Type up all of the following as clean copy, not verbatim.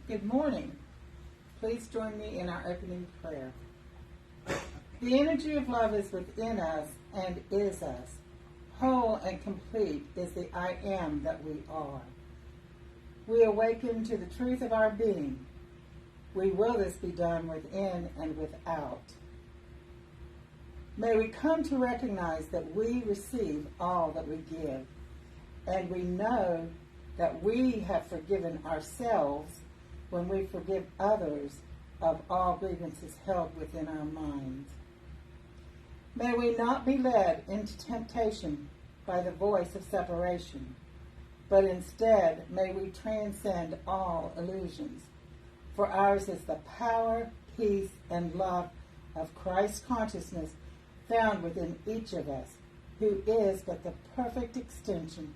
Good morning. Please join me in our opening prayer. The energy of love is within us and is us. Whole and complete is the I am that we are. We awaken to the truth of our being. We will this be done within and without. May we come to recognize that we receive all that we give, and we know that we have forgiven ourselves when we forgive others of all grievances held within our minds. May we not be led into temptation by the voice of separation, but instead may we transcend all illusions, for ours is the power, peace, and love of Christ consciousness found within each of us, who is but the perfect extension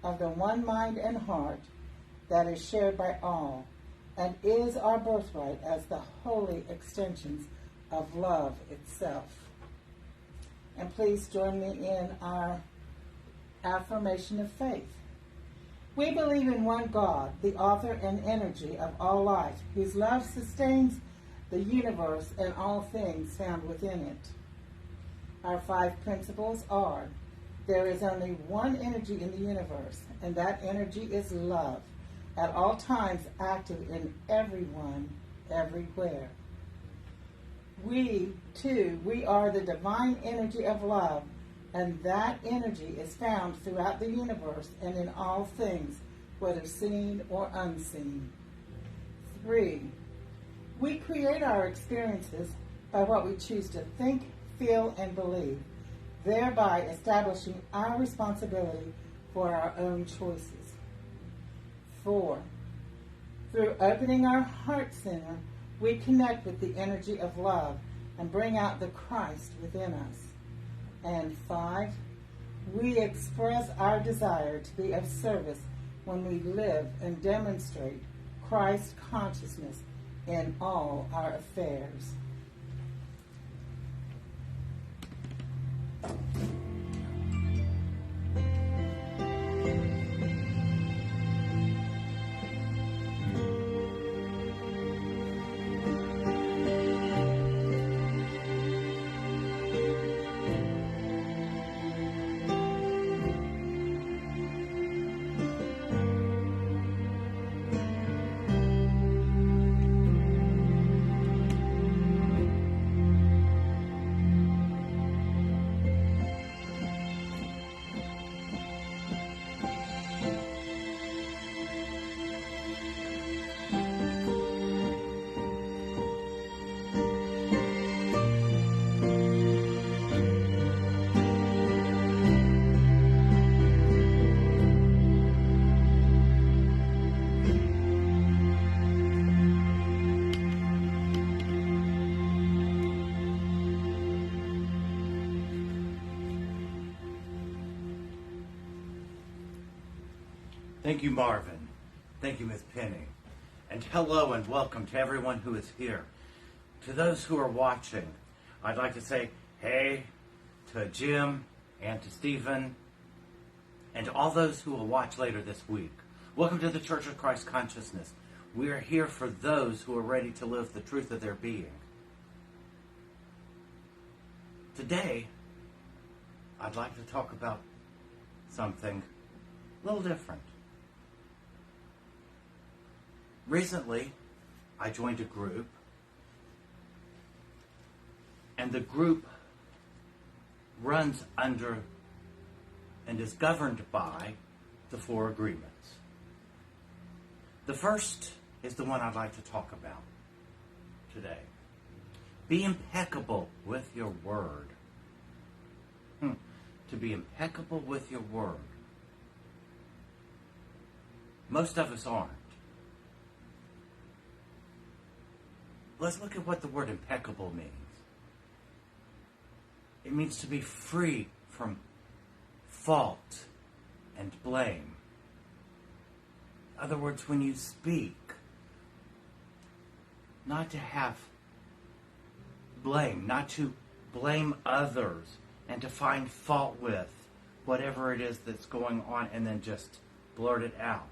of the one mind and heart that is shared by all, and is our birthright as the holy extensions of love itself. And please join me in our affirmation of faith. We believe in one God, the author and energy of all life, whose love sustains the universe and all things found within it. Our 5 principles are: there is only one energy in the universe, and that energy is love, at all times active in everyone, everywhere. We are the divine energy of love, and that energy is found throughout the universe and in all things, whether seen or unseen. 3, we create our experiences by what we choose to think, feel, and believe, thereby establishing our responsibility for our own choices. 4, through opening our heart center, we connect with the energy of love and bring out the Christ within us. And 5, we express our desire to be of service when we live and demonstrate Christ consciousness in all our affairs. Thank you, Marvin. Thank you, Miss Penny. And hello and welcome to everyone who is here. To those who are watching, I'd like to say hey to Jim and to Stephen and to all those who will watch later this week. Welcome to the Church of Christ Consciousness. We are here for those who are ready to live the truth of their being. Today, I'd like to talk about something a little different. Recently, I joined a group, and the group runs under and is governed by the 4 agreements. The first is the one I'd like to talk about today. Be impeccable with your word. to be impeccable with your word. Most of us aren't. Let's look at what the word impeccable means. It means to be free from fault and blame. In other words, when you speak, not to have blame, not to blame others and to find fault with whatever it is that's going on and then just blurt it out.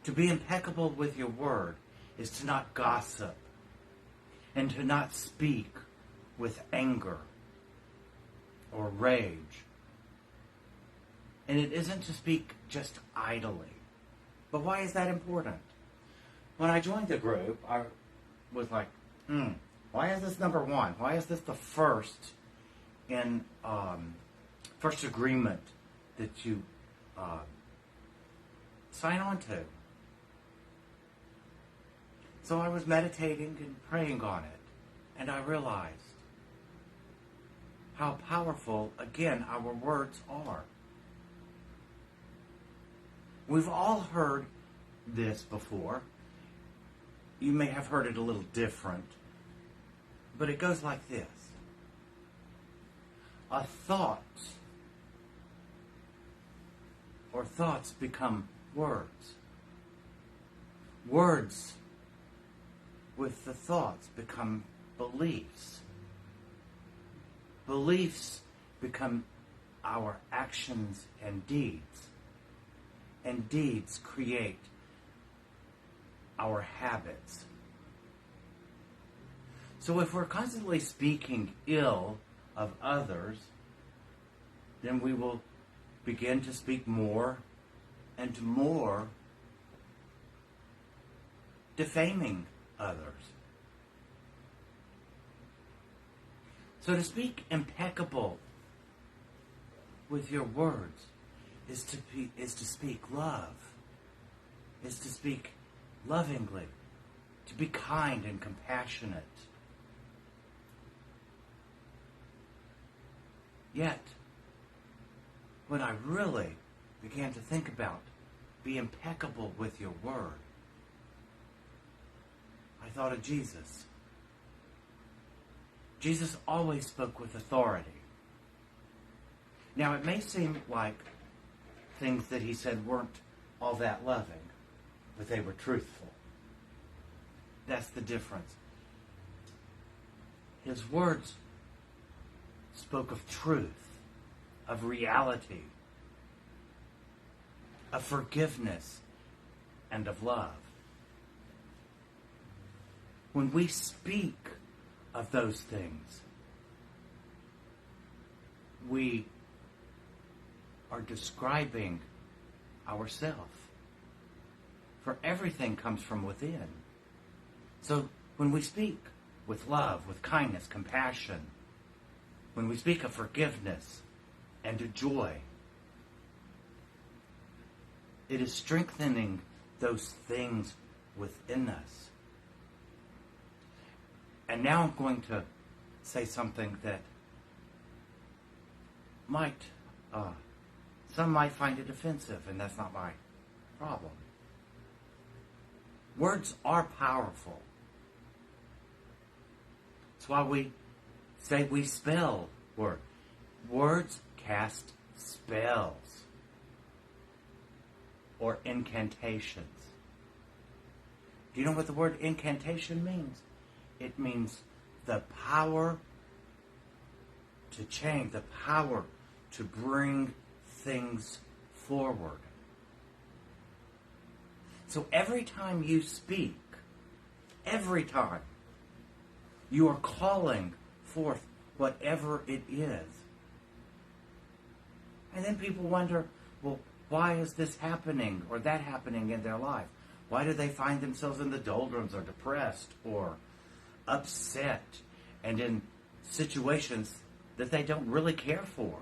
To be impeccable with your word is to not gossip and to not speak with anger or rage. And it isn't to speak just idly. But why is that important? When I joined the group, I was like, why is this number one? Why is this the first in first agreement that you sign on to? So I was meditating and praying on it, and I realized how powerful, again, our words are. We've all heard this before. You may have heard it a little different, but it goes like this. A thought or thoughts become words. Words with the thoughts become beliefs. Beliefs become our actions and deeds. And deeds create our habits. So if we're constantly speaking ill of others, then we will begin to speak more and more defaming others. So to speak impeccable with your words is to speak love, is to speak lovingly, to be kind and compassionate. Yet, when I really began to think about be impeccable with your word, I thought of Jesus. Jesus always spoke with authority. Now, it may seem like things that he said weren't all that loving, but they were truthful. That's the difference. His words spoke of truth, of reality, of forgiveness, and of love. When we speak of those things, we are describing ourselves. For everything comes from within. So when we speak with love, with kindness, compassion, when we speak of forgiveness and joy, it is strengthening those things within us. And now I'm going to say something that some might find it offensive, and that's not my problem. Words are powerful. That's why we say we spell words. Words cast spells or incantations. Do you know what the word incantation means? It means the power to change, the power to bring things forward. So every time you speak, every time, you are calling forth whatever it is. And then people wonder, well, why is this happening or that happening in their life? Why do they find themselves in the doldrums or depressed or upset and in situations that they don't really care for?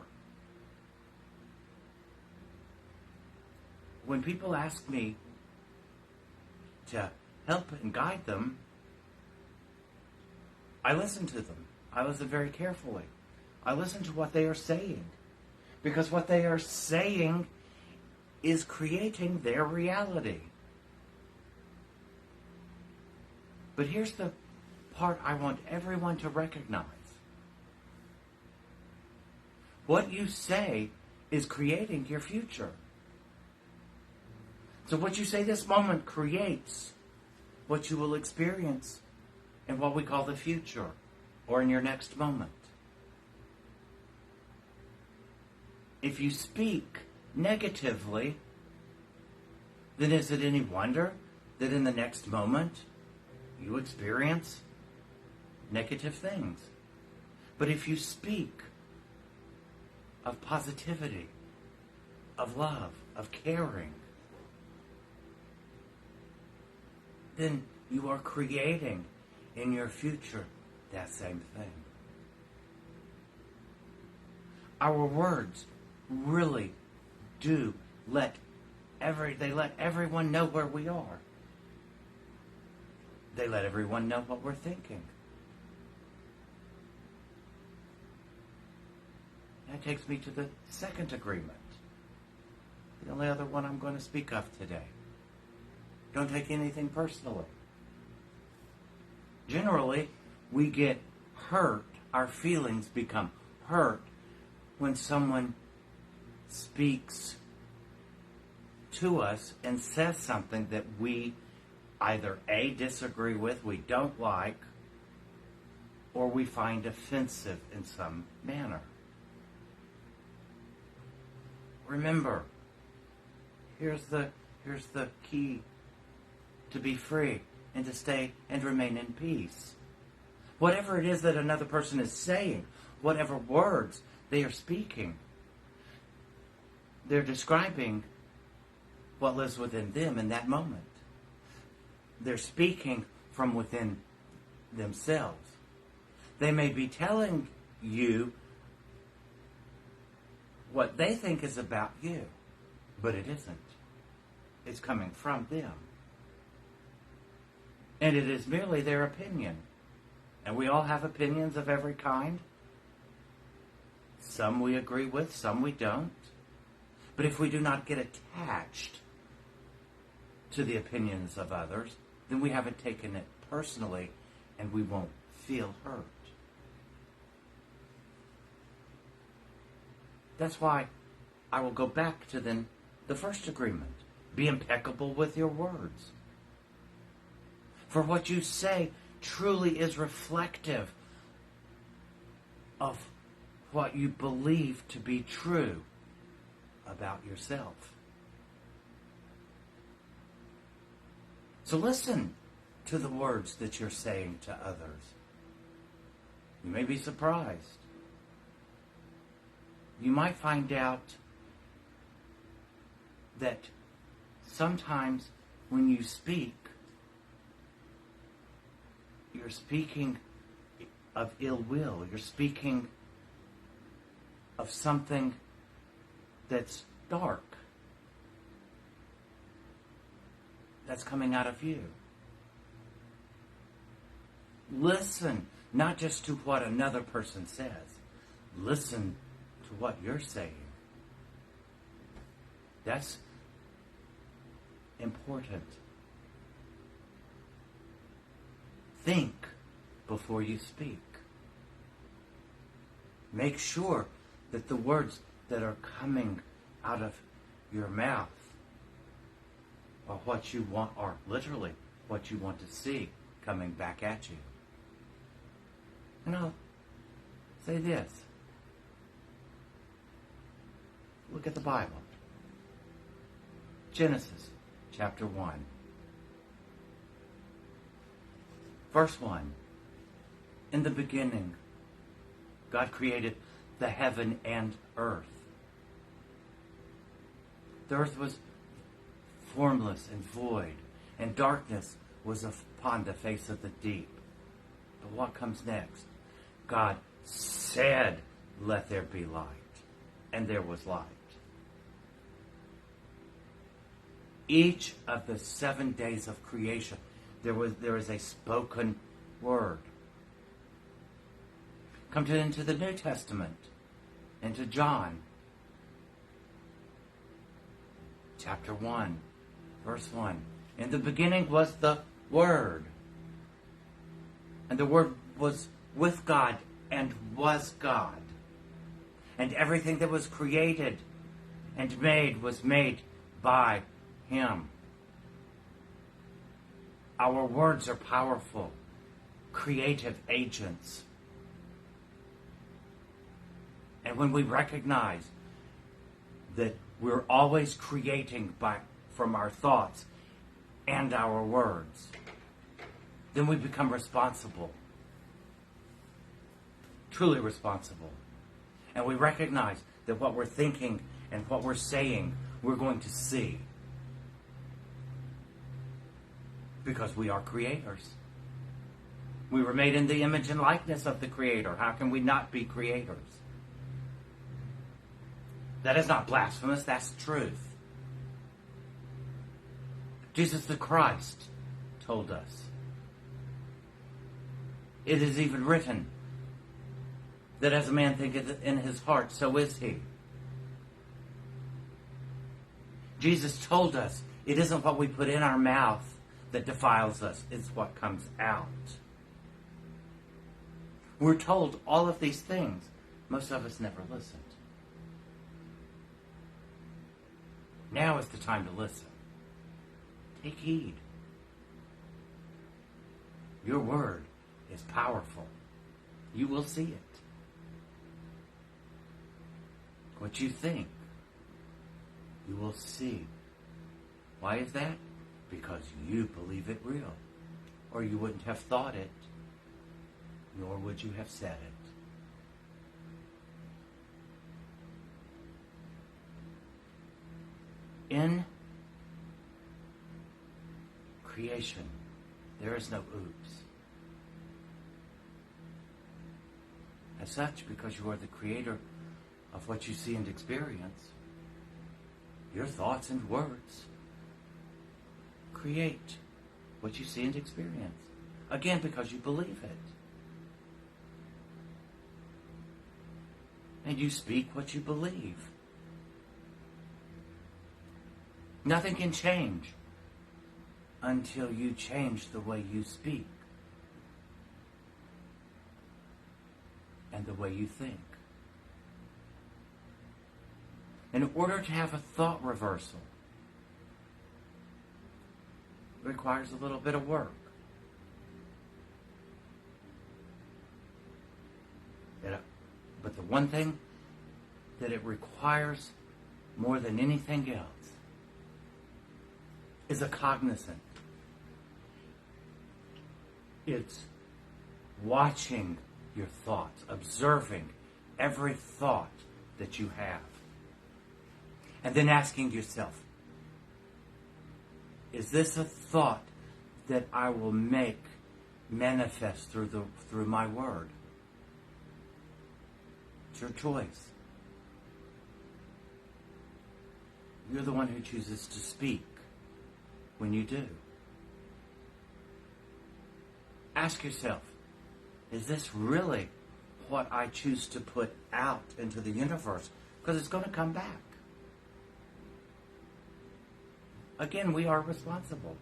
When people ask me to help and guide them, I listen to them. I listen very carefully. I listen to what they are saying. Because what they are saying is creating their reality. But here's the part I want everyone to recognize. What you say is creating your future. So what you say this moment creates what you will experience in what we call the future, or in your next moment. If you speak negatively, then is it any wonder that in the next moment you experience negative things? But if you speak of positivity, of love, of caring, then you are creating in your future that same thing. Our words really do let everyone know where we are. They let everyone know what we're thinking. That takes me to the second agreement. The only other one I'm going to speak of today. Don't take anything personally. Generally, we get hurt, our feelings become hurt when someone speaks to us and says something that we either A, disagree with, we don't like, or we find offensive in some manner. Remember, here's the key to be free and to stay and remain in peace. Whatever it is that another person is saying, whatever words they are speaking, they're describing what lives within them in that moment. They're speaking from within themselves. They may be telling you what they think is about you, but it isn't. It's coming from them. And it is merely their opinion. And we all have opinions of every kind. Some we agree with, some we don't. But if we do not get attached to the opinions of others, then we haven't taken it personally and we won't feel hurt. That's why I will go back to then the first agreement. Be impeccable with your words. For what you say truly is reflective of what you believe to be true about yourself. So listen to the words that you're saying to others. You may be surprised. You might find out that sometimes when you speak, you're speaking of ill will. You're speaking of something that's dark, that's coming out of you. Listen, not just to what another person says. Listen to what you're saying. That's important. Think before you speak. Make sure that the words that are coming out of your mouth are what you want, are literally what you want to see coming back at you. And I'll say this. Look at the Bible. Genesis chapter 1. Verse 1. In the beginning, God created the heaven and earth. The earth was formless and void, and darkness was upon the face of the deep. But what comes next? God said, "Let there be light." And there was light. Each of the 7 days of creation, there is a spoken word. Come into the New Testament, into John chapter 1, verse 1. In the beginning was the Word. And the Word was with God and was God. And everything that was created and made was made by Him. Our words are powerful, creative agents. And when we recognize that we're always creating from our thoughts and our words, then we become responsible, truly responsible. And we recognize that what we're thinking and what we're saying, we're going to see. Because we are creators. We were made in the image and likeness of the Creator. How can we not be creators? That is not blasphemous, that's truth. Jesus the Christ told us. It is even written that as a man thinketh in his heart, so is he. Jesus told us it isn't what we put in our mouth that defiles us, it's what comes out. We're told all of these things. Most of us never listened. Now is the time to listen. Take heed. Your word is powerful. You will see it. What you think, you will see. Why is that? Because you believe it real. Or you wouldn't have thought it, nor would you have said it. In creation, there is no oops. As such, because you are the creator of what you see and experience, your thoughts and words create what you see and experience. Again, because you believe it. And you speak what you believe. Nothing can change until you change the way you speak and the way you think. In order to have a thought reversal, it requires a little bit of work. But the one thing that it requires more than anything else is a cognizant. It's watching your thoughts, observing every thought that you have. And then asking yourself, is this a thought that I will make manifest through my word? It's your choice. You're the one who chooses to speak when you do. Ask yourself, is this really what I choose to put out into the universe? Because it's going to come back. Again, we are responsible.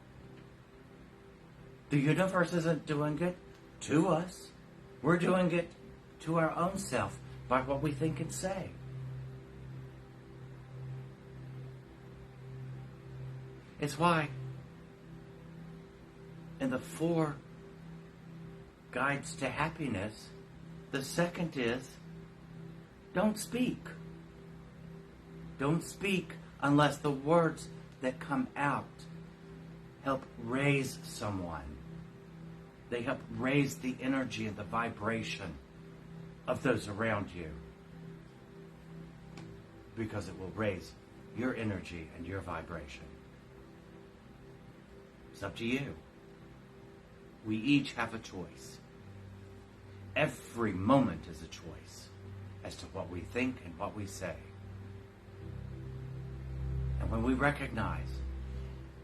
The universe isn't doing it to us. We're doing it to our own self by what we think and say. It's why in the 4 guides to happiness, the second is don't speak. Don't speak unless the words that come out help raise someone. They help raise the energy and the vibration of those around you. Because it will raise your energy and your vibration. It's up to you. We each have a choice. Every moment is a choice as to what we think and what we say. And when we recognize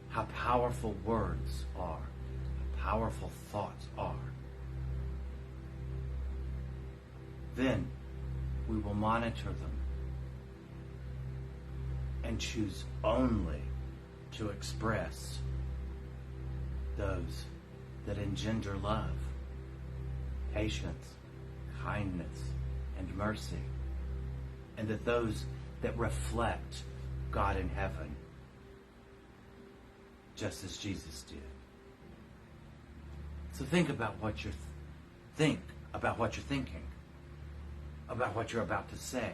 how powerful words are, how powerful thoughts are, then we will monitor them and choose only to express those that engender love, patience, kindness, and mercy, and that those that reflect God in heaven, just as Jesus did. So think about what you're thinking, about what you're about to say.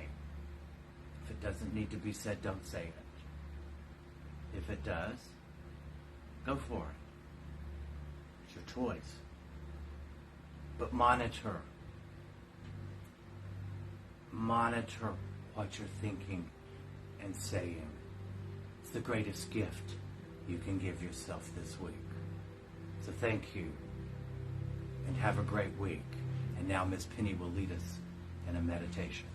If it doesn't need to be said, don't say it. If it does, go for it. It's your choice. But monitor what you're thinking and saying. It's the greatest gift you can give yourself this week. So thank you, and have a great week. And now Miss Penny will lead us in a meditation.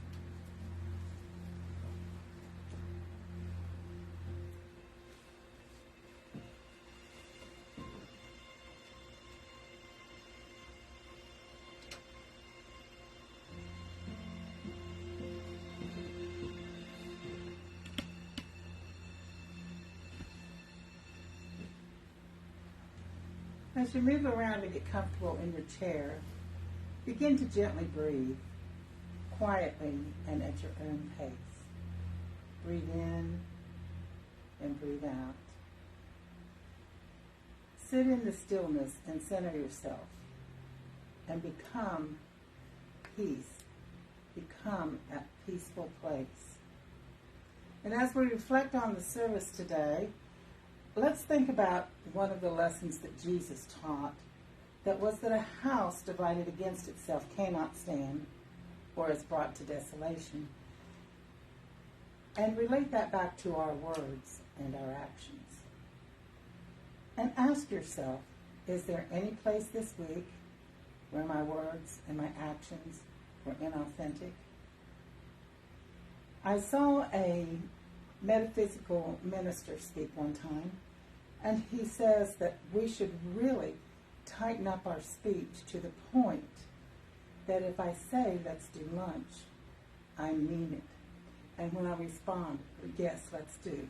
As you move around and get comfortable in your chair, begin to gently breathe, quietly and at your own pace. Breathe in and breathe out. Sit in the stillness and center yourself and become peace. Become a peaceful place. And as we reflect on the service today, let's think about one of the lessons that Jesus taught, that was that a house divided against itself cannot stand or is brought to desolation. And relate that back to our words and our actions. And ask yourself, is there any place this week where my words and my actions were inauthentic? I saw a metaphysical minister speak one time, and he says that we should really tighten up our speech to the point that if I say, let's do lunch, I mean it. And when I respond, yes, let's do,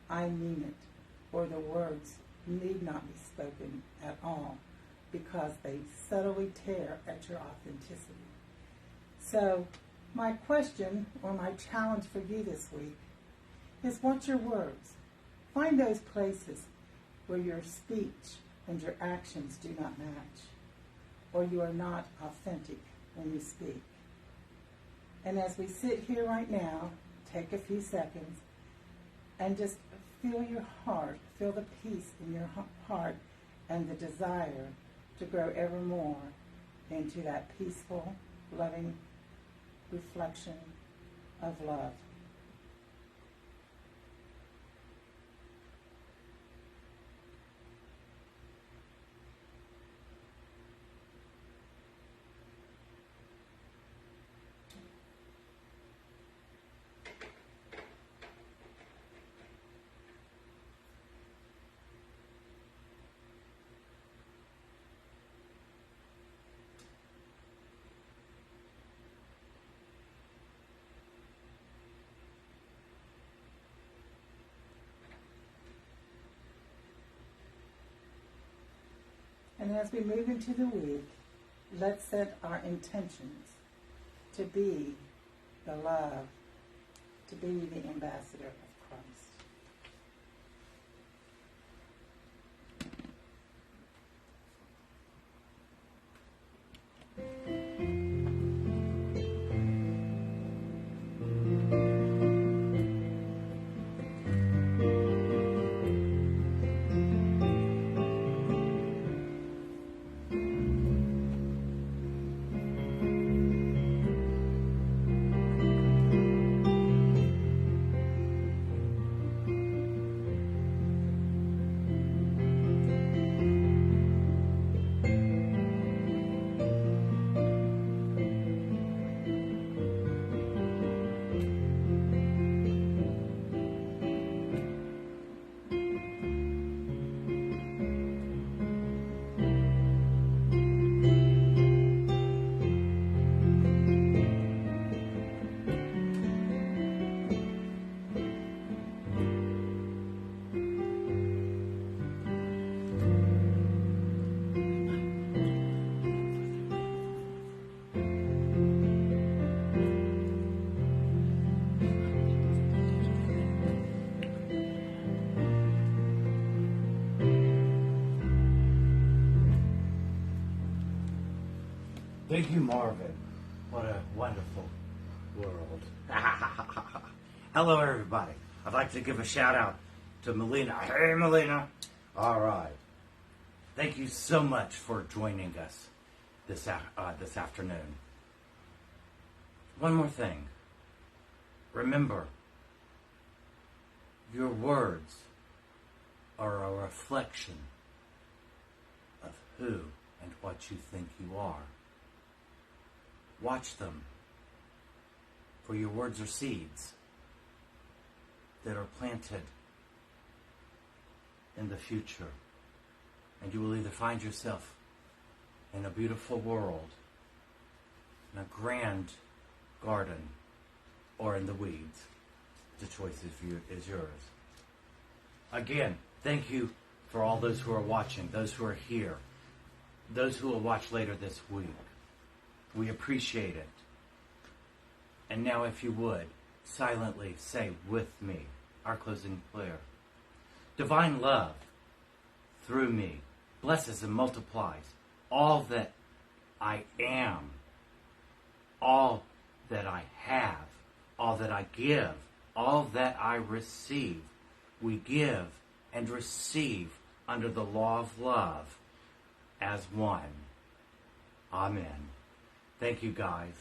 I mean it. Or the words need not be spoken at all because they subtly tear at your authenticity. So my question or my challenge for you this week is, what's your words? Find those places where your speech and your actions do not match, or you are not authentic when you speak. And as we sit here right now, take a few seconds and just feel your heart, feel the peace in your heart and the desire to grow ever more into that peaceful, loving reflection of love. And as we move into the week, let's set our intentions to be the love, to be the ambassador of Christ. Thank you, Marvin. What a wonderful world. Hello, everybody. I'd like to give a shout out to Melina. Hey, Melina. All right. Thank you so much for joining us this afternoon. One more thing. Remember, your words are a reflection of who and what you think you are. Watch them, for your words are seeds that are planted in the future, and you will either find yourself in a beautiful world, in a grand garden, or in the weeds. The choice is yours. Again, thank you for all those who are watching, those who are here, those who will watch later this week. We appreciate it. And now, if you would, silently say with me our closing prayer. Divine love, through me, blesses and multiplies all that I am, all that I have, all that I give, all that I receive. We give and receive under the law of love as one. Amen. Thank you, guys.